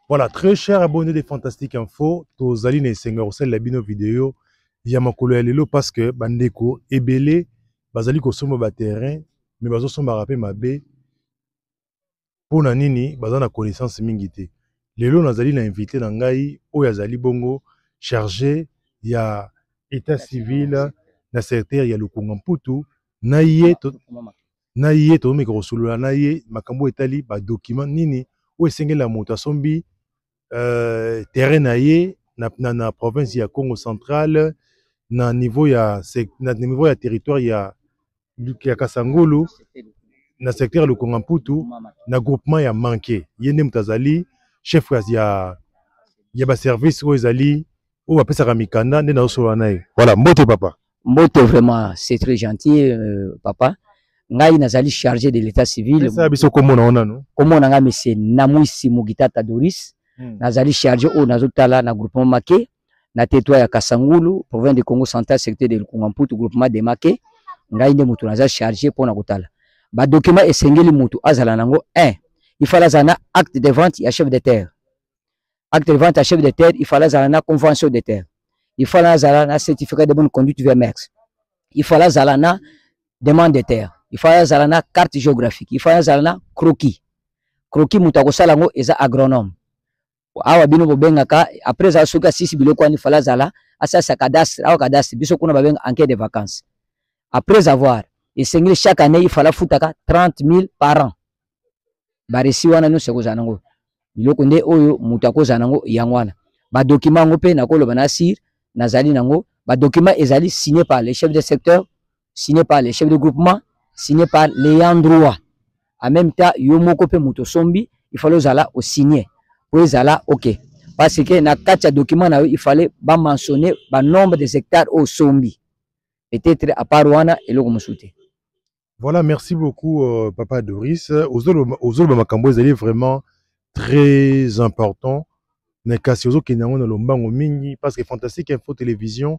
Voilà, très cher abonné de Fantastique Info, tozali na esenga kosala la bino vidéo ya makolo ya lelo parce que bandeko ebele bazali kosomba ba terrain mais bazosomba pe mabe pona nini baza na connaissance mingi te. Lelo nazali na invité na ngai oyo azali bongo chargé ya état civil na secteur ya Lukunga Mputu na ye to meka kosolola na ye makambo etali ba document nini oyo esengela moto asombi terrain na ye na province ya Congo central na niveau ya territoire ya Kasangulu na secteur ya Lukunga Mputu na groupement ya Manke yende mutazali chef ya ba service oyo ezali oyo bapesaka mikanda nde naosolola na ye. Voilà, mbote papa. Mbote vraiment, c'est très gentil papa. Ngai nazali chargé de l'état civil. Ça biso komona ona no. Komona nga monsieur Namwisi Mugitata Doris. Nazali chargé au nazotala na groupement Make na territoire ya Kasangulu, province de Congo central, secteur de Lukunga Mputu, groupement de Make. Ngai nde mutu nazali chargé pour na kotala. Ba document esengeli mutu azala nango 1. Il fallait zana acte de vente ya chef de terre. Acte de vente à chef de terre, il fallait zana convention de terre. Il fallait zana certificat de bonne conduite VMX. Il fallait zana demande de terre. Il fallait zana carte géographique. Il fallait zana croquis. Croquis mutako salango eza agronome. Awa bino bobengaka après za soka sisi biloko ani fallait zala asa sa cadastre, awa cadastre biso kuna babenga enquête de vacances. Après avoir et chaque année il fallait futaka 30 000 par an. Baresi wana no seko zanango. Biloko nde oyo mutako zanango yangwana. Ba document ngo pe nakolo banasir nazali nango. Ba document ezali signé par les chefs de secteur, signé par les chefs de groupement, signé par les endroits. En même temps, yomoko pe muto sombi, il fallait zala au signer. Pour zala OK. Parce que na kacha document na il fallait ba mentionner ba nombre de hectares au sombi. Peut-être à part wana eloko musuté. Voilà, merci beaucoup papa Doris. Ozolo makambo ezali vraiment très important. Na kasi ozo kenango na lombango mingi parce que Fantastique Info Télévision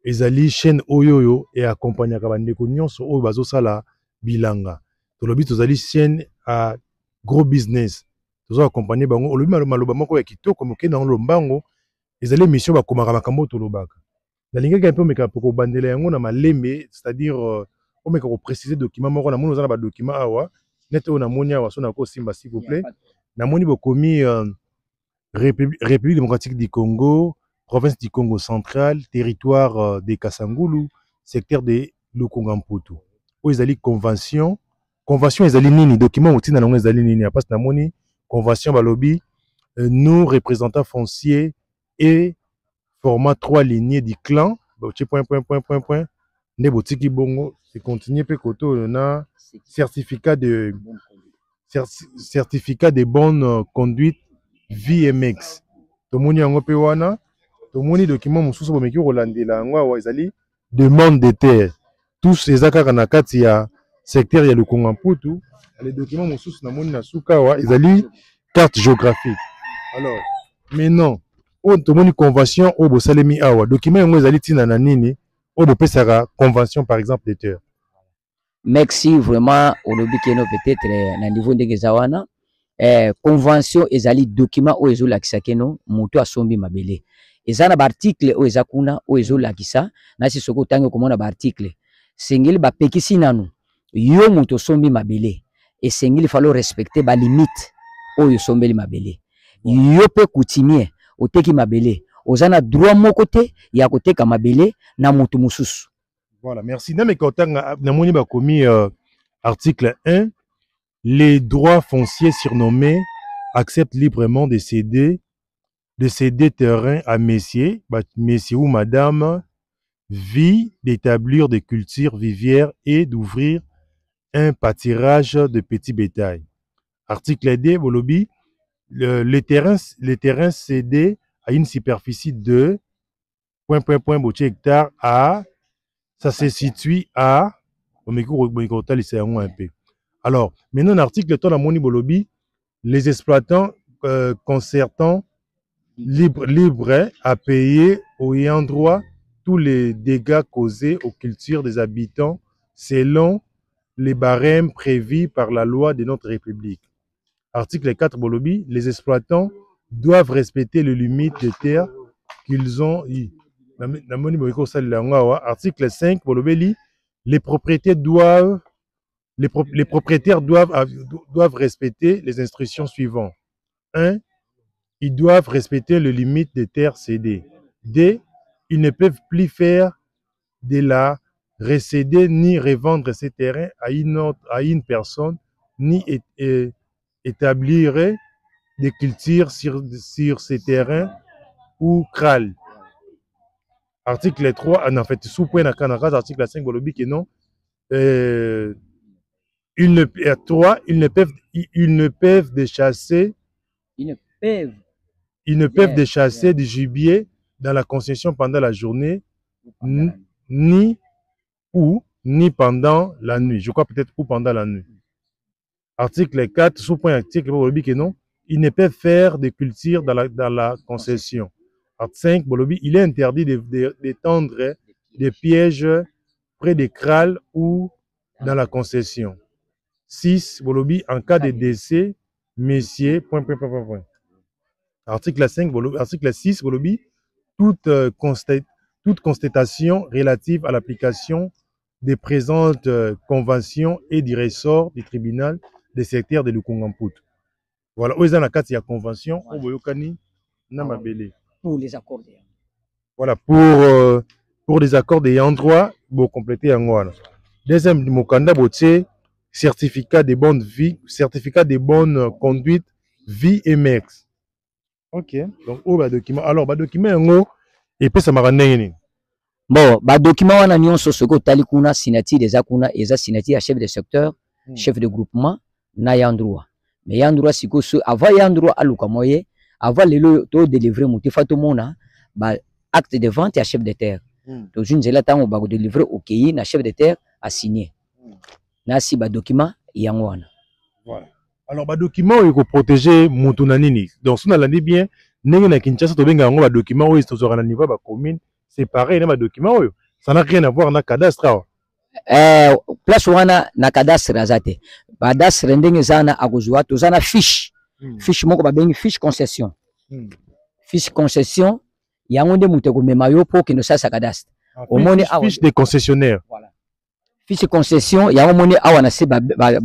ezali chaîne oyoyo et accompagner ka bandeko nyonso oyo bazosala bilanga. Tolobi tozali chaîne à gros business. Tozo accompagner bango olobi maloba moko ya kitoko moke na lombango ezali mission bakomaka makambo tolobaka. Na lingaka un peu meka poko bandela yango na malembe, c'est-à-dire on meka ko préciser document moko na moni za ba document awa net on a moni awa sona ko simba s'il vous plaît. Na moni bokomi République démocratique du Congo, province du Congo central, territoire de Kasangulu, secteur de Lukunga Mputu. O ezali convention ezali nini document outina nango ezali nini parce na moni convention balobi nous représentants fonciers et format 3 lignées du clan point ne botiki bongo c'est continuer pe koto na certificat de bonne conduite VMX. Tomoni yango pe wana, tomoni document mususu bomeki kolandela yango awa ezali demande de terre. Tous ces akaka na kati ya secteur ya Lukunga Mputu, les documents mususu na moni na suka awa ezali carte géographique. Alors, maintenant, on tomoni convention au bosalemi awa, document yango ezali tina na nini, au bopesaka convention par exemple de terre. Merci vraiment au lobby keno peut-être na niveau ndenge zawana. Convention ezali document o ezolakisa keno moto asombi mabele ezana ba article o ezakuna o ezolakisa na sisoko tango komona ba article sengeli ba pekisi nanu yo moto sombi mabele et sengeli falo respecter ba limite o yosombeli mabele yo pe coutumier oteki mabele ozana droit moko te ya koteka mabele na moto mususu. Voilà, merci. Na me kotanga na moni ba komi article 1. Les droits fonciers surnommés acceptent librement de céder terrain à messieurs ou madame, vie d'établir des cultures vivières et d'ouvrir un pâturage de petits bétail. Article 2, Bolobi, les terrains cédés à une superficie de ... hectares à, ça se situe à, alors, maintenant, l'article ton amoni bolobi, les exploitants concertants libres à payer au ayant droit tous les dégâts causés aux cultures des habitants selon les barèmes prévus par la loi de notre République. Article 4 bolobi, les exploitants doivent respecter les limites de terre qu'ils ont eu. Article 5 bolobi, les propriétaires doivent respecter les instructions suivantes. 1. Ils doivent respecter les limites de terre cédées. 2. Ils ne peuvent plus faire de la recéder ni revendre ces terrains à une personne, ni établir des cultures sur ces terrains ou kralls. Article 3, en fait, sous-point article 5, que non. Ils ne peuvent déchasser. Ils ne peuvent déchasser du gibier dans la concession pendant la journée, ni pendant la nuit. Je crois peut-être ou pendant la nuit. Article 4, sous-point article, que non. Ils ne peuvent faire de culture dans la concession. Article 5, il est interdit d'étendre des pièges près des kralls ou dans la concession. 6, en cas de décès, messieurs, Article 5, article 6, toute constatation relative à l'application des présentes conventions et du ressort du tribunal des secteurs de Lukungamput. Voilà, où est la carte de la convention, pour les accords. Voilà, pour les accords d'ayant droit, pour compléter en voilà. Deuxième, mokanda botier, certificat de bonne vie, certificat de bonne conduite, vie et mex. Ok, donc document. Alors, document et puis ça m'a rendu. Bon, document wana nyonso soko tali kuna signature des akuna eza signature à chef de secteur, chef de groupement na yandroit. Mais yandroit siko avant yandroit aluka moye, avant le to délivrer motifa to mona acte de vente à chef de terre. Donc une zela tango ba délivrer au pays na chef de terre a signé. Na si document yangwana. Voilà. Alors document il faut protéger mutuna nini. Donc si on l'a dit bien, ndenge na Kinshasa to benga ngo document oyo tozora na niveau ba commune, c'est pareil na document oyo. Ça n'a rien à voir na cadastre. Place wana na cadastre azate. Cadastre ndenge zana akuzwa tozana fiche. Fiche moko ba bengi fiche concession. Fiche concession yango nde mutu komema yo po kino sasa cadastre. Omoni fiche des concessionnaires. Voilà. Fiche concession yango moni awa na se ba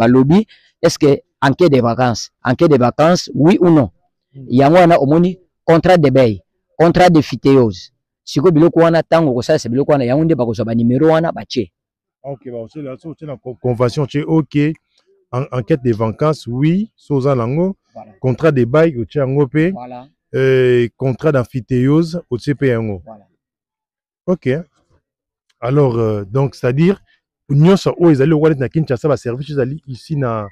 lobby, est-ce que en cas de vacances, oui ou non? Yango wana omoni contrat de bail, contrat de phytéose. Siko biloko wana tango ko sasa biloko wana yango nde bakozwa ba numéro wana bache. OK, c'est la convention chez OK. Enquête de vacances, oui, soza lango. Voilà. Contrat de bail au Tchangope. Voilà. Contrat d'amphithéose au CPNO. Voilà. OK. Alors, donc, c'est-à-dire, nous sommes ils allaient na Kinshasa va service ici na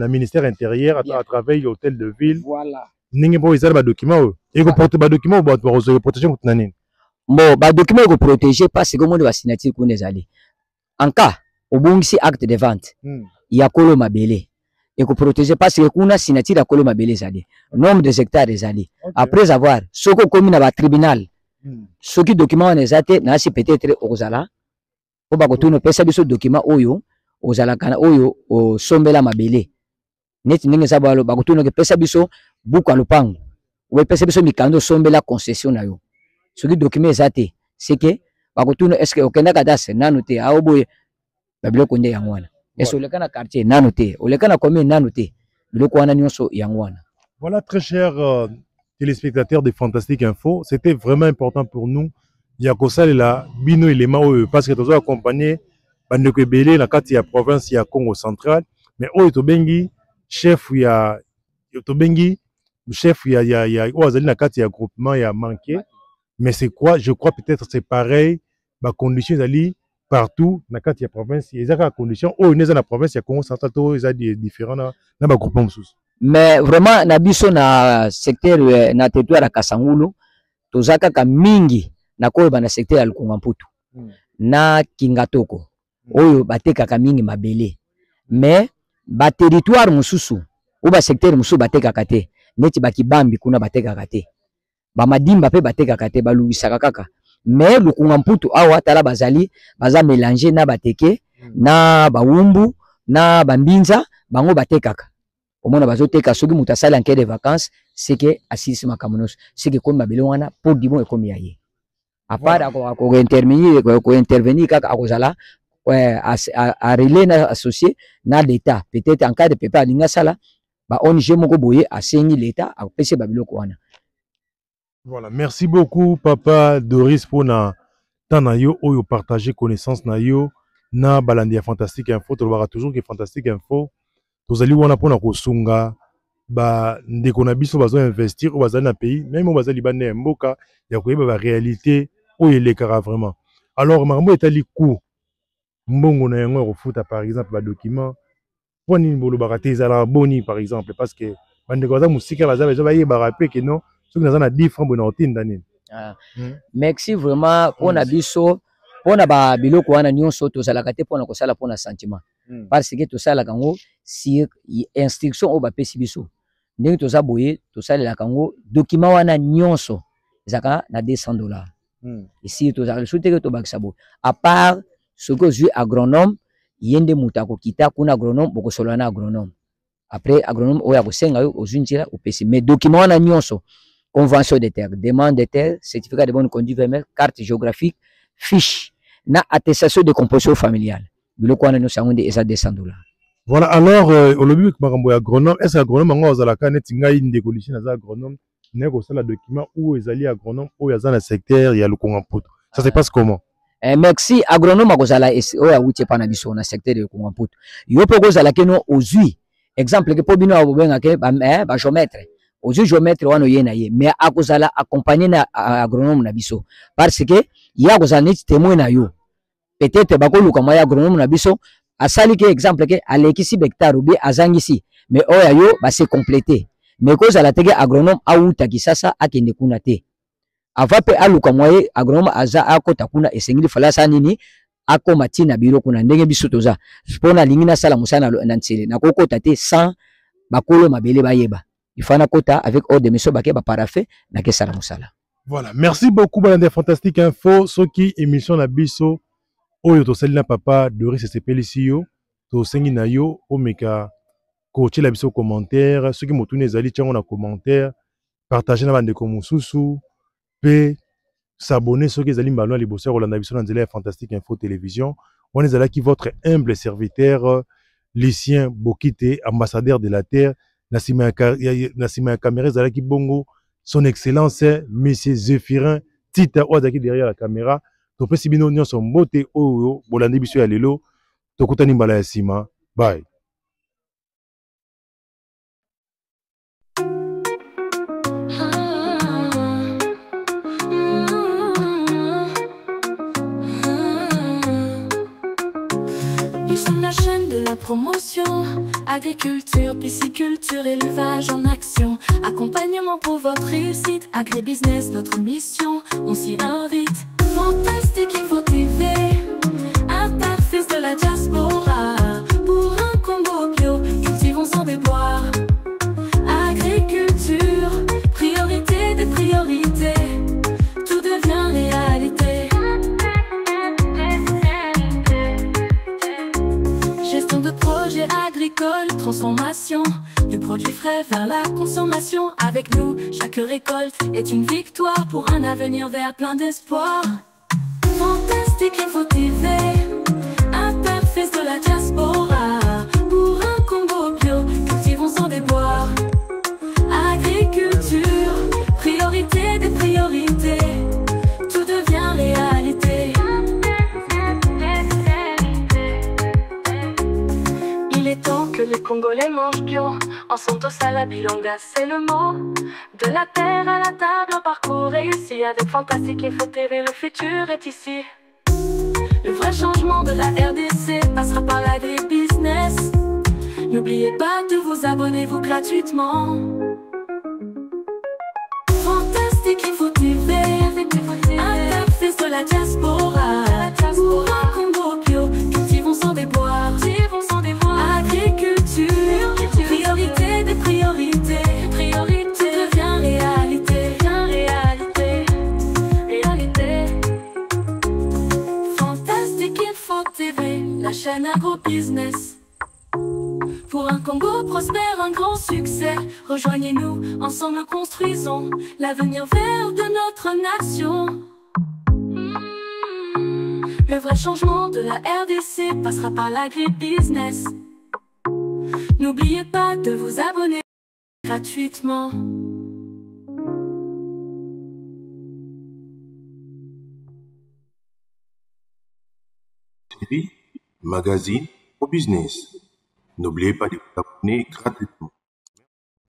ministère intérieur à travers l'hôtel de ville. Voilà. Ninge bo ils allaient document et ko porte ba document ba protection contre nani. Bon, ba document ko protéger parce que monde va signature ko nezali. En cas au bongisi acte de vente. Ya kolo mabele. Et ko protéger parce que kuna signature ya kolo mabele zali. Nombre de hectares zali. Okay. Après avoir soko komi na ba tribunal. Soki document on ezate na si peut-être ozala po ba ko tuno pesa biso document oyo ozala kana oyo o sombela mabele. Neti ndenge za balo ba ko tuno ke pesa biso buku alupango. Ou pesa biso mikando sombela concession na yo. Soki document ezate c'est que ba ko tuno est-ce que okenda kadase nanu te a oboye ba biloko nde yango wana. Est-ce oleka na quartier nanu te oleka na commune nanu te biloko wana nyonso yango wana. Voilà, très chers téléspectateurs de Fantastique Info, c'était vraiment important pour nous. Il y a Kosal la bino élément parce que nous avons accompagné Bandeko Belé la carte de la province ya Congo central, mais Tobengi chef ya Tobengi chef ya Oazali la carte ya groupement ya manqué, mais c'est quoi, je crois peut-être c'est pareil, ba conditions ali partout na carte ya province, il y a des conditions dans la province ya Congo central to ils a différents na ba groupement sous. Mais vraiment na biso na secteur na territoire ya Kasangulu tozaka ka mingi na koyeba na secteur ya Lukungamputu na Kingatoko oyo batekaka mingi mabele, mais ba territoire mususu ou ba secteur mususu batekaka te neti bakibambi kuna batekaka te ba madimba pe batekaka te baluisaka kaka, mais Lukungamputu awa tala bazali baza mélanger na bateke na bawumbu na bambinza bango batekaka omona bazoteka soki moto asali enquête de vacances c'est que asilisi makambo nyonso c'est que ekomi mabele wana mpo dimo ekomi ya ye à part ko-intervenir kaka akozala arele na associé na l'état peut-être en cas de pepe alingi asala ba ONG moko boye asengi l'état apesi babiloko wana. Voilà, merci beaucoup Papa Doris pour na temps na yo oyo partager connaissance na yo na balandi ya Fantastique Info. Tolobaka toujours que Fantastique Info tozali wana pona kosunga ba ndeko na biso bazo investir ou bazali na pays même bazali bande mboka ya koyeba ba réalité oyo elekaka vraiment. Alors makambo etali ku mbongo na yango kofuta par exemple ba document poni bolobaka te ezala boni par exemple parce que bande ko za musika baza ba yeba pe que non soki naza na 10 francs bona otinda nini. Merci vraiment pona biso pona ba biloko wana nyonso tozalaka te pona kosala pona sentiment parce que tosalaka ngo si instruction o ba pesi biso ndenge toza boye tosalelaka ngo document wana nyonso ezaka na $200 ici tozalaka souteke tobakisa bo à part ce que je agronome yende muta ko kita kuna agronome bokosolola na agronome après agronome oya kosenga yo ozunjira opesi mais document wana nyonso convention de terre, demande de terre, certificat de bonne conduite vermeil, carte géographique, fiche, na attestation de composition familiale. Biloko wana nous avons des $200. Voilà, alors au lobby makambo ya agronome, est-ce agronome ngo ozalaka neti ngai ndeko lichina za agronome, neko sala document ou ezali agronome ou yaza na secteur ya Lukonga Mputu. Ça se passe comment? Merci agronome akozala oya wuti pa na biso na secteur ya Lukonga Mputu. Yo poko zala keno ozui. Exemple ke po bino abobenga ke ba géomètre. Aujourd'hui géomètre wana yena ye mais akozala accompagner na agronome na biso parce que ya akozala neti témoin na yo peut-être bakoluka moya agronome na biso asali ke exemple ke alekisi hectare bi azangisi mais oya yo ba se compléter mais kozala teke agronome auta kisasa akende kuna te avant pe aluka moye agronome aza akota kuna esengili falasa nini akoma tina biro kuna ndenge biso toza pona lingi na sala musana na ntsele na kokota te sans bakolo mabele bayeba. Il faut un quota avec ordre de monsieur Baké parafé na ke sala musala. Voilà, merci beaucoup balande Fantastique Info soki émission na biso oyo to sali na Papa Doris SCP lisio to sengi na yo omeka ko tshela biso commentaire soki motune ezali tchango na commentaire partager na bande ko mususu pe s'abonner soki ezali mbalo liboso rolanda biso na nzela ya Fantastique Info télévision on ezala ki votre humble serviteur Lucien Bokite ambassadeur de la terre. Nasima ya caméra ezalaki bongo son excellence monsieur Zéphirin Tita Oazaki derrière la caméra topesi bino nyonso mbote oyo bolandi biso ya lelo tokutani mbala ya sima bye. Nous sommes la chaîne de la promotion, agriculture, pisciculture, élevage en action. Accompagnement pour votre réussite, agribusiness, notre mission, on s'y invite. Fantastique Info TV, interface de la diaspora. Pour un combo bio, cultivons sans déboire. Agriculture, priorité des priorités, tout devient réalité. Gestion de projets agricoles, transformation du produit frais vers la consommation. Avec nous, chaque récolte est une victoire pour un avenir vert plein d'espoir. Fantastique Info TV, interface de la diaspora. Pour un combo bio, cultivons sans déboire. Agriculture, priorité des priorités, tout devient réalité. Il est temps que les Congolais mangent bio. En Santos à la Bilonga, c'est le mot. De la terre à la table, un parcours réussi. Avec Fantastique Info TV, le futur est ici. Le vrai changement de la RDC passera par l'agribusiness. N'oubliez pas de vous abonner gratuitement. Fantastique Info TV, interface de la diaspora. Pour un combo bio, cultivons sans déboire. Agriculture, priorité des priorités. Priorité devient réalité. Réalité. Fantastique Info TV, la chaîne agro-business. Pour un Congo prospère. prospère, un grand succès. Rejoignez-nous, ensemble construisons l'avenir vert de notre nation. Le vrai changement de la RDC passera par l'agribusiness. N'oubliez pas de vous abonner gratuitement. Magazine au business. N'oubliez pas de vous abonner gratuitement.